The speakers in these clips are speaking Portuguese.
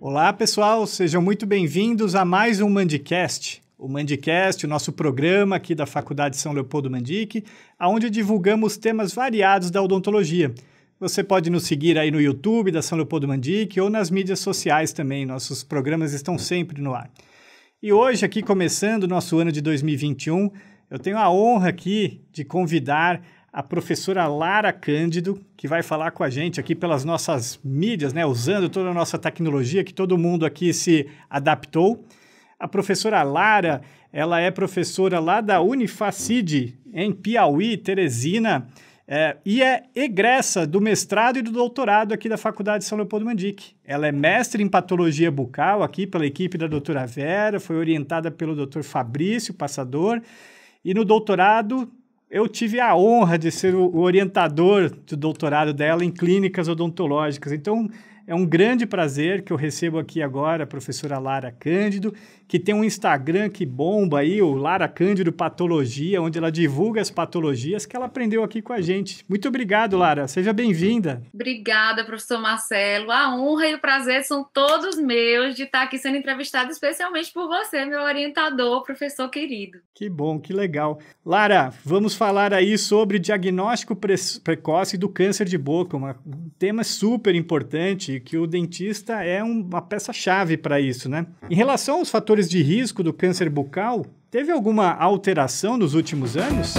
Olá, pessoal, sejam muito bem-vindos a mais um Mandicast. O Mandicast, o nosso programa aqui da Faculdade São Leopoldo Mandic, onde divulgamos temas variados da odontologia. Você pode nos seguir aí no YouTube da São Leopoldo Mandic ou nas mídias sociais também, nossos programas estão sempre no ar. E hoje, aqui começando o nosso ano de 2021, eu tenho a honra aqui de convidar a professora Lara Cândido, que vai falar com a gente aqui pelas nossas mídias, né, usando toda a nossa tecnologia que todo mundo aqui se adaptou. A professora Lara, ela é professora lá da Unifacid, em Piauí, Teresina, e é egressa do mestrado e do doutorado aqui da Faculdade São Leopoldo Mandic. Ela é mestre em patologia bucal aqui pela equipe da doutora Vera, foi orientada pelo doutor Fabrício Passador, e no doutorado eu tive a honra de ser o orientador do doutorado dela em clínicas odontológicas. Então, é um grande prazer que eu recebo aqui agora a professora Lara Cândido, que tem um Instagram que bomba aí, o Lara Cândido Patologia, onde ela divulga as patologias que ela aprendeu aqui com a gente. Muito obrigado, Lara. Seja bem-vinda. Obrigada, professor Marcelo. A honra e o prazer são todos meus de estar aqui sendo entrevistada, especialmente por você, meu orientador, professor querido. Que bom, que legal. Lara, vamos falar aí sobre diagnóstico precoce do câncer de boca, um tema super importante, que o dentista é uma peça-chave para isso, né? Em relação aos fatores de risco do câncer bucal, teve alguma alteração nos últimos anos?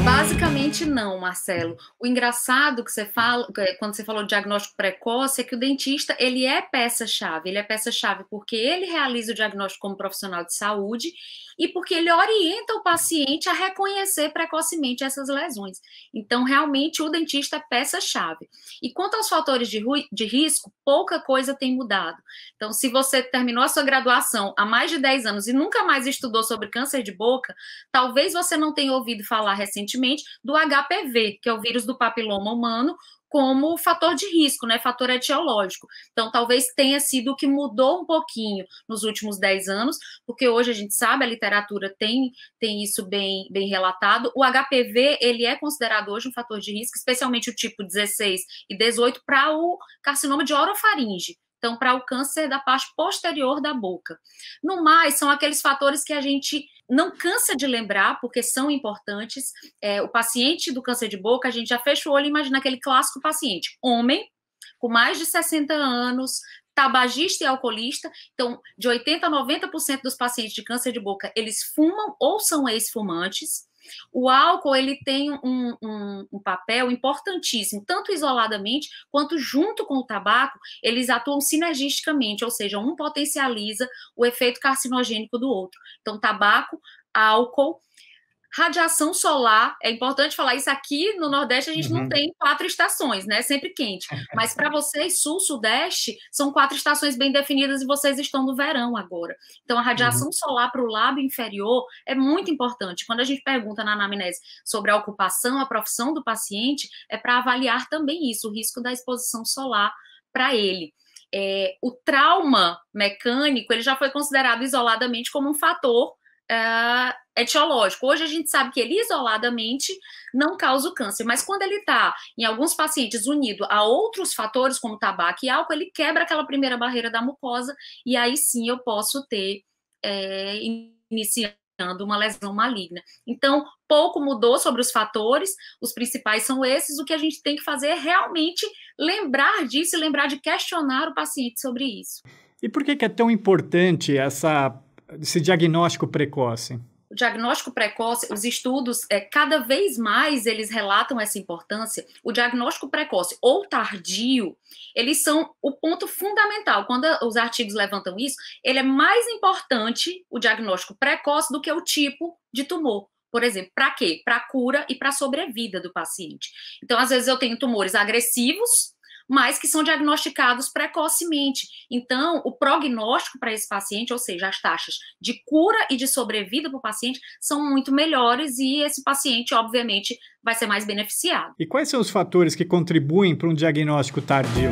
Basicamente não, Marcelo. O engraçado que você fala, quando você falou de diagnóstico precoce, é que o dentista, ele é peça-chave. Ele é peça-chave porque ele realiza o diagnóstico como profissional de saúde e porque ele orienta o paciente a reconhecer precocemente essas lesões. Então, realmente, o dentista é peça-chave. E quanto aos fatores de risco, pouca coisa tem mudado. Então, se você terminou a sua graduação há mais de 10 anos e nunca mais estudou sobre câncer de boca, talvez você não tenha ouvido falar recentemente do HPV, que é o vírus do papiloma humano, como fator de risco, né, fator etiológico. Então, talvez tenha sido o que mudou um pouquinho nos últimos 10 anos, porque hoje a gente sabe, a literatura tem isso bem relatado. O HPV, ele é considerado hoje um fator de risco, especialmente o tipo 16 e 18, para o carcinoma de orofaringe. Então, para o câncer da parte posterior da boca. No mais, são aqueles fatores que a gente não cansa de lembrar, porque são importantes. O paciente do câncer de boca, a gente já fecha o olho e imagina aquele clássico paciente. Homem, com mais de 60 anos, tabagista e alcoolista. Então, de 80% a 90% dos pacientes de câncer de boca, eles fumam ou são ex-fumantes. O álcool, ele tem um papel importantíssimo, tanto isoladamente, quanto junto com o tabaco, eles atuam sinergisticamente, ou seja, um potencializa o efeito carcinogênico do outro. Então, tabaco, álcool, radiação solar, é importante falar isso aqui no Nordeste, a gente não tem 4 estações, né? Sempre quente. Mas para vocês, Sul, Sudeste, são 4 estações bem definidas e vocês estão no verão agora. Então, a radiação solar para o lábio inferior é muito importante. Quando a gente pergunta na anamnese sobre a ocupação, a profissão do paciente, é para avaliar também isso, o risco da exposição solar para ele. O trauma mecânico, ele já foi considerado isoladamente como um fator etiológico. Hoje a gente sabe que ele isoladamente não causa o câncer, mas quando ele está em alguns pacientes unido a outros fatores como tabaco e álcool, ele quebra aquela primeira barreira da mucosa e aí sim eu posso ter iniciando uma lesão maligna. Então, pouco mudou sobre os fatores, os principais são esses, o que a gente tem que fazer é realmente lembrar disso e lembrar de questionar o paciente sobre isso. E por que é tão importante esse diagnóstico precoce? O diagnóstico precoce, os estudos, cada vez mais eles relatam essa importância. O diagnóstico precoce ou tardio, eles são o ponto fundamental. Quando os artigos levantam isso, ele é mais importante, o diagnóstico precoce, do que o tipo de tumor. Por exemplo, para quê? Para a cura e para a sobrevida do paciente. Então, às vezes eu tenho tumores agressivos, mas que são diagnosticados precocemente. Então, o prognóstico para esse paciente, ou seja, as taxas de cura e de sobrevida para o paciente são muito melhores e esse paciente, obviamente, vai ser mais beneficiado. E quais são os fatores que contribuem para um diagnóstico tardio?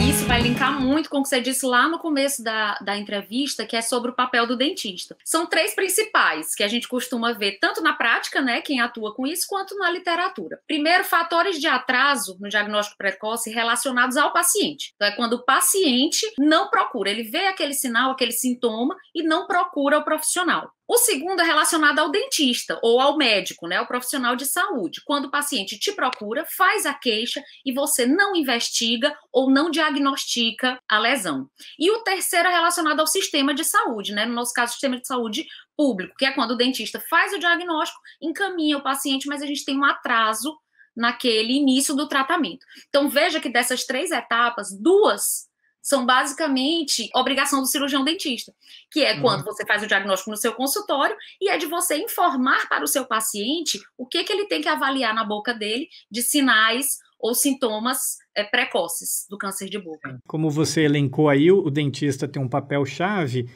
Isso vai linkar muito com o que você disse lá no começo da entrevista, que é sobre o papel do dentista. São 3 principais que a gente costuma ver, tanto na prática, né, quem atua com isso, quanto na literatura. Primeiro, fatores de atraso no diagnóstico precoce relacionados ao paciente. Então, é quando o paciente não procura, ele vê aquele sinal, aquele sintoma e não procura o profissional. O segundo é relacionado ao dentista ou ao médico, né, o profissional de saúde. Quando o paciente te procura, faz a queixa e você não investiga ou não diagnostica a lesão. E o terceiro é relacionado ao sistema de saúde, né, no nosso caso, o sistema de saúde público, que é quando o dentista faz o diagnóstico, encaminha o paciente, mas a gente tem um atraso naquele início do tratamento. Então, veja que dessas 3 etapas, 2 são basicamente obrigação do cirurgião dentista, que é quando você faz o diagnóstico no seu consultório e é de você informar para o seu paciente o que ele tem que avaliar na boca dele de sinais ou sintomas precoces do câncer de boca. Como você elencou aí, o dentista tem um papel-chave.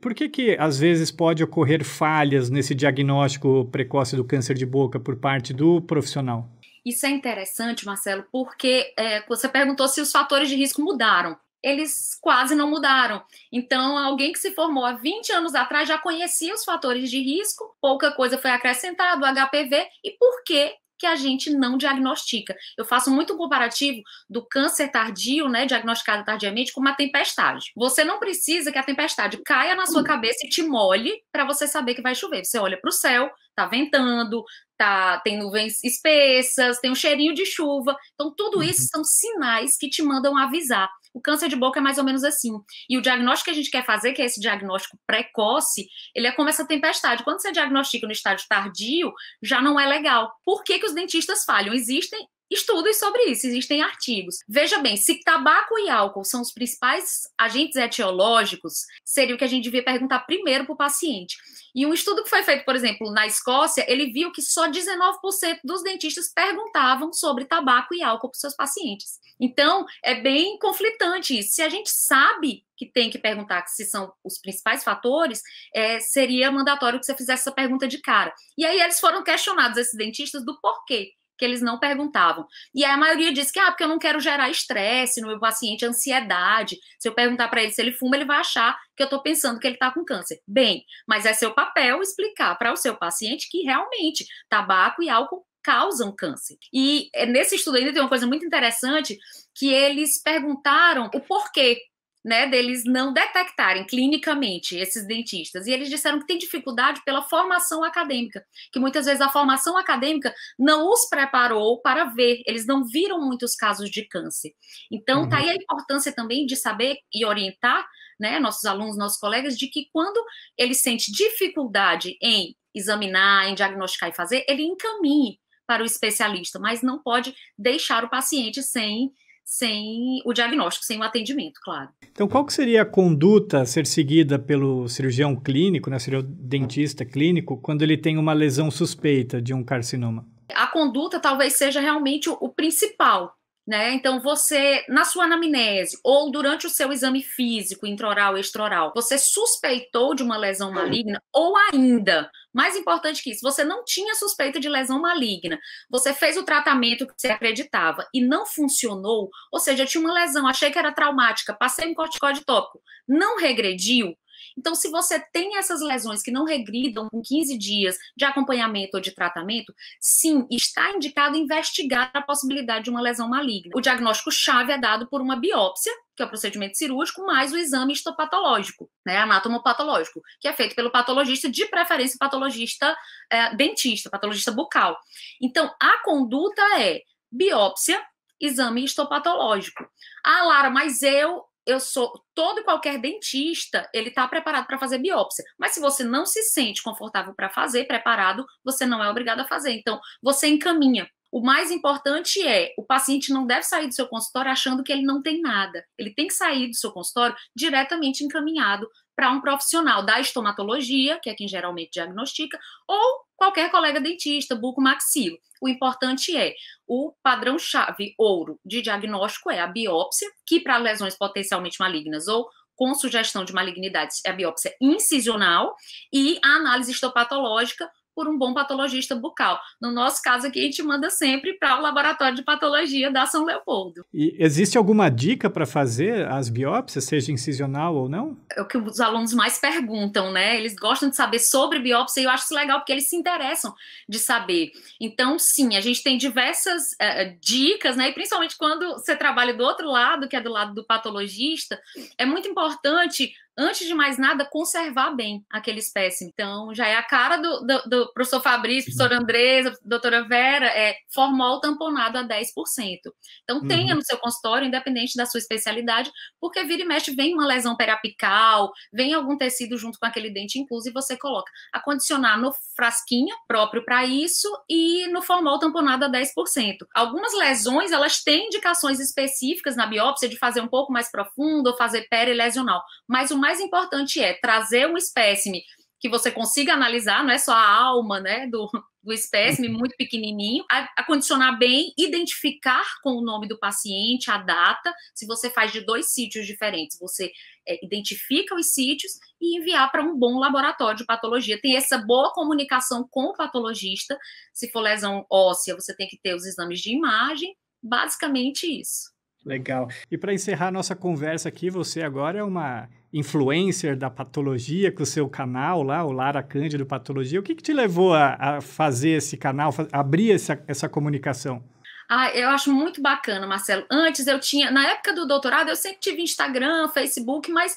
Por que às vezes pode ocorrer falhas nesse diagnóstico precoce do câncer de boca por parte do profissional? Isso é interessante, Marcelo, porque você perguntou se os fatores de risco mudaram. Eles quase não mudaram. Então, alguém que se formou há 20 anos atrás já conhecia os fatores de risco, pouca coisa foi acrescentada, o HPV, e por que a gente não diagnostica? Eu faço muito um comparativo do câncer tardio, né, diagnosticado tardiamente, com uma tempestade. Você não precisa que a tempestade caia na sua cabeça e te molhe para você saber que vai chover. Você olha para o céu, tá ventando, tem nuvens espessas, tem um cheirinho de chuva. Então, tudo isso são sinais que te mandam avisar. O câncer de boca é mais ou menos assim. E o diagnóstico que a gente quer fazer, que é esse diagnóstico precoce, ele é como essa tempestade. Quando você diagnostica no estágio tardio, já não é legal. Por que os dentistas falham? Existem estudos sobre isso, existem artigos. Veja bem, se tabaco e álcool são os principais agentes etiológicos, seria o que a gente devia perguntar primeiro para o paciente. E um estudo que foi feito, por exemplo, na Escócia, ele viu que só 19% dos dentistas perguntavam sobre tabaco e álcool para os seus pacientes. Então, é bem conflitante isso. Se a gente sabe que tem que perguntar se são os principais fatores, seria mandatório que você fizesse essa pergunta de cara. E aí eles foram questionados, esses dentistas, do porquê que eles não perguntavam. E aí a maioria disse que, porque eu não quero gerar estresse no meu paciente, ansiedade. Se eu perguntar para ele se ele fuma, ele vai achar que eu estou pensando que ele está com câncer. Bem, mas é seu papel explicar para o seu paciente que realmente tabaco e álcool causam câncer. E nesse estudo ainda tem uma coisa muito interessante, que eles perguntaram o porquê, né, deles não detectarem clinicamente esses dentistas. E eles disseram que tem dificuldade pela formação acadêmica, que muitas vezes a formação acadêmica não os preparou para ver, eles não viram muitos casos de câncer. Então, tá aí a importância também de saber e orientar, né, nossos alunos, nossos colegas, de que quando ele sente dificuldade em examinar, em diagnosticar e fazer, ele encaminhe para o especialista, mas não pode deixar o paciente sem o diagnóstico, sem o atendimento, claro. Então, qual que seria a conduta a ser seguida pelo cirurgião clínico, né, cirurgião dentista clínico, quando ele tem uma lesão suspeita de um carcinoma? A conduta talvez seja realmente o principal, né? Então, você, na sua anamnese ou durante o seu exame físico, intraoral e extraoral, você suspeitou de uma lesão maligna ou ainda, mais importante que isso, você não tinha suspeita de lesão maligna, você fez o tratamento que você acreditava e não funcionou, ou seja, eu tinha uma lesão, achei que era traumática, passei um corticóide tópico, não regrediu. Então, se você tem essas lesões que não regridam com 15 dias de acompanhamento ou de tratamento, sim, está indicado investigar a possibilidade de uma lesão maligna. O diagnóstico-chave é dado por uma biópsia, que é o procedimento cirúrgico, mais o exame histopatológico, né, anatomopatológico, que é feito pelo patologista, de preferência patologista dentista, patologista bucal. Então, a conduta é biópsia, exame histopatológico. Ah, Lara, mas eu sou, todo e qualquer dentista, ele está preparado para fazer biópsia. Mas se você não se sente confortável para fazer, preparado, você não é obrigado a fazer. Então, você encaminha. O mais importante é, o paciente não deve sair do seu consultório achando que ele não tem nada. Ele tem que sair do seu consultório diretamente encaminhado para um profissional da estomatologia, que é quem geralmente diagnostica, ou qualquer colega dentista, bucomaxilo. O importante é, o padrão-chave ouro de diagnóstico é a biópsia, que para lesões potencialmente malignas ou com sugestão de malignidades é a biópsia incisional, e a análise histopatológica por um bom patologista bucal. No nosso caso aqui, a gente manda sempre para o laboratório de patologia da São Leopoldo. E existe alguma dica para fazer as biópsias, seja incisional ou não? É o que os alunos mais perguntam, né? Eles gostam de saber sobre biópsia e eu acho isso legal porque eles se interessam de saber. Então, sim, a gente tem diversas dicas, né? E principalmente quando você trabalha do outro lado, que é do lado do patologista, é muito importante, antes de mais nada, conservar bem aquele espécime. Então, já é a cara do professor Fabrício, professora Andresa, doutora Vera, formol tamponado a 10%. Então, tenha no seu consultório, independente da sua especialidade, porque vira e mexe, vem uma lesão periapical, vem algum tecido junto com aquele dente incluso e você coloca. Acondicionar no frasquinho próprio para isso e no formol tamponado a 10%. Algumas lesões, elas têm indicações específicas na biópsia de fazer um pouco mais profundo ou fazer perilesional, mas o mais importante é trazer um espécime que você consiga analisar, não é só a alma, né, do espécime muito pequenininho, acondicionar bem, identificar com o nome do paciente, a data. Se você faz de 2 sítios diferentes, você identifica os sítios e enviar para um bom laboratório de patologia. Tem essa boa comunicação com o patologista. Se for lesão óssea, você tem que ter os exames de imagem, basicamente isso. Legal. E para encerrar nossa conversa aqui, você agora é uma influencer da patologia com o seu canal lá, o Lara Cândido Patologia. O que te levou a fazer esse canal, abrir essa comunicação? Eu acho muito bacana, Marcelo. Antes eu tinha, na época do doutorado, eu sempre tive Instagram, Facebook, mas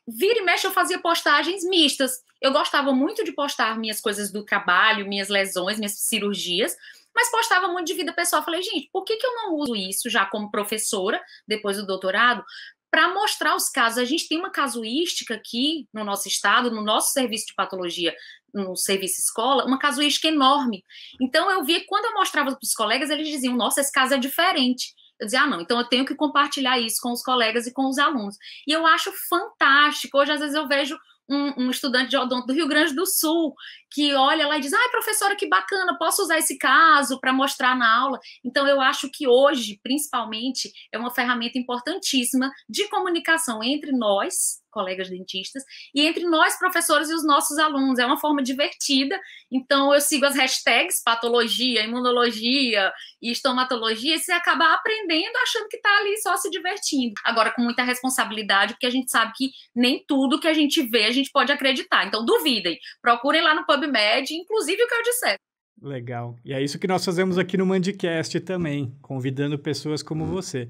vira e mexe eu fazia postagens mistas. Eu gostava muito de postar minhas coisas do trabalho, minhas lesões, minhas cirurgias, mas postava muito de vida pessoal. Falei, gente, por que eu não uso isso já como professora, depois do doutorado, para mostrar os casos? A gente tem uma casuística aqui no nosso estado, no nosso serviço de patologia, no serviço escola, uma casuística enorme. Então, eu via, quando eu mostrava para os colegas, eles diziam, nossa, esse caso é diferente. Eu dizia, não, então eu tenho que compartilhar isso com os colegas e com os alunos. E eu acho fantástico. Hoje, às vezes, eu vejo um estudante de odonto do Rio Grande do Sul que olha lá e diz, professora, que bacana, posso usar esse caso para mostrar na aula? Então, eu acho que hoje, principalmente, é uma ferramenta importantíssima de comunicação entre nós, colegas dentistas, e entre nós, professores, e os nossos alunos. É uma forma divertida. Então, eu sigo as hashtags patologia, imunologia e estomatologia, e você acaba aprendendo achando que está ali só se divertindo. Agora, com muita responsabilidade, porque a gente sabe que nem tudo que a gente vê a gente pode acreditar. Então, duvidem. Procurem lá no PubMed, inclusive o que eu disser. Legal. E é isso que nós fazemos aqui no Mandicast também, convidando pessoas como você.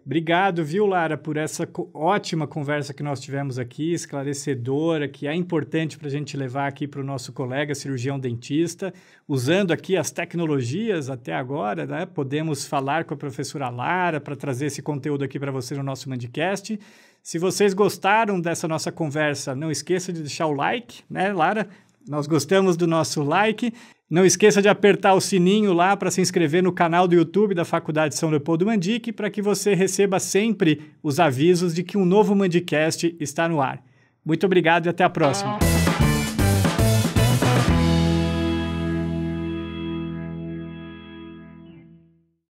Obrigado, viu, Lara, por essa ótima conversa que nós tivemos aqui, esclarecedora, que é importante para a gente levar aqui para o nosso colega cirurgião dentista, usando aqui as tecnologias até agora, né? Podemos falar com a professora Lara para trazer esse conteúdo aqui para você no nosso Mandicast. Se vocês gostaram dessa nossa conversa, não esqueça de deixar o like, né, Lara? Nós gostamos do nosso like. Não esqueça de apertar o sininho lá para se inscrever no canal do YouTube da Faculdade São Leopoldo Mandic para que você receba sempre os avisos de que um novo Mandicast está no ar. Muito obrigado e até a próxima.